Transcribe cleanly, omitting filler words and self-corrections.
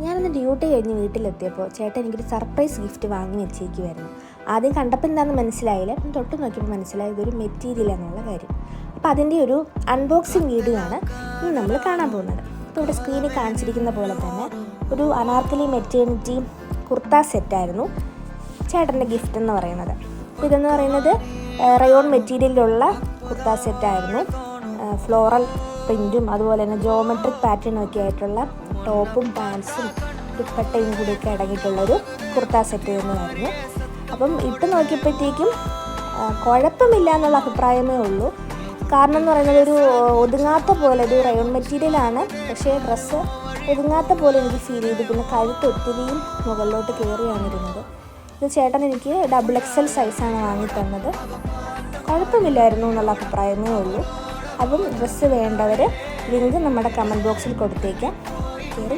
ഞാനന്ന് ഡ്യൂട്ടി കഴിഞ്ഞ് വീട്ടിലെത്തിയപ്പോൾ ചേട്ടൻ എനിക്കൊരു സർപ്രൈസ് ഗിഫ്റ്റ് വാങ്ങി വെച്ചേക്കുമായിരുന്നു. ആദ്യം കണ്ടപ്പോൾ എന്താണെന്ന് മനസ്സിലായില്ല, അപ്പം തൊട്ട് നോക്കിയപ്പോൾ മനസ്സിലായി ഇതൊരു മെറ്റീരിയൽ എന്നുള്ള കാര്യം. അപ്പോൾ അതിൻ്റെ ഒരു അൺബോക്സിങ് വീഡിയോ ആണ് ഇന്ന് നമ്മൾ കാണാൻ പോകുന്നത്. ഇപ്പോൾ ഇവിടെ സ്ക്രീനിൽ കാണിച്ചിരിക്കുന്ന പോലെ തന്നെ ഒരു അനാർക്കലി മെറ്റേണിറ്റി കുർത്ത സെറ്റായിരുന്നു ചേട്ടൻ്റെ ഗിഫ്റ്റ് എന്ന് പറയുന്നത്. അപ്പോൾ ഇതെന്ന് പറയുന്നത് റയോൺ മെറ്റീരിയലിലുള്ള കുർത്ത സെറ്റായിരുന്നു. ഫ്ലോറൽ പ്രിൻറ്റും അതുപോലെ തന്നെ ജോമെട്രിക് പാറ്റേണും ഒക്കെ ആയിട്ടുള്ള ടോപ്പും പാൻസും ദുപ്പട്ടയും കൂടിയൊക്കെ അടങ്ങിയിട്ടുള്ളൊരു കുർത്ത സെറ്റ് തന്നെയായിരുന്നു. അപ്പം ഇട്ട് നോക്കിയപ്പോഴത്തേക്കും കുഴപ്പമില്ല എന്നുള്ള അഭിപ്രായമേ ഉള്ളൂ. കാരണം എന്ന് പറയുന്നത് ഒരു ഒതുങ്ങാത്ത പോലെ, ഒരു റയോൺ മെറ്റീരിയലാണ്, പക്ഷേ ഡ്രസ്സ് ഒതുങ്ങാത്ത പോലെ എനിക്ക് ഫീൽ ചെയ്തു. പിന്നെ കഴുത്ത് ഒത്തിരിയും മുകളിലോട്ട് കയറിയാണ് ഇരുന്നത്. ഇത് ചേട്ടൻ എനിക്ക് XXL സൈസാണ് വാങ്ങി തന്നത്. കുഴപ്പമില്ലായിരുന്നു എന്നുള്ള അഭിപ്രായമേ ഉള്ളൂ. അപ്പം ഡ്രസ്സ് വേണ്ടവർ ലിങ്ക് നമ്മുടെ കമൻറ്റ് ബോക്സിൽ കൊടുത്തേക്കാം. കയറി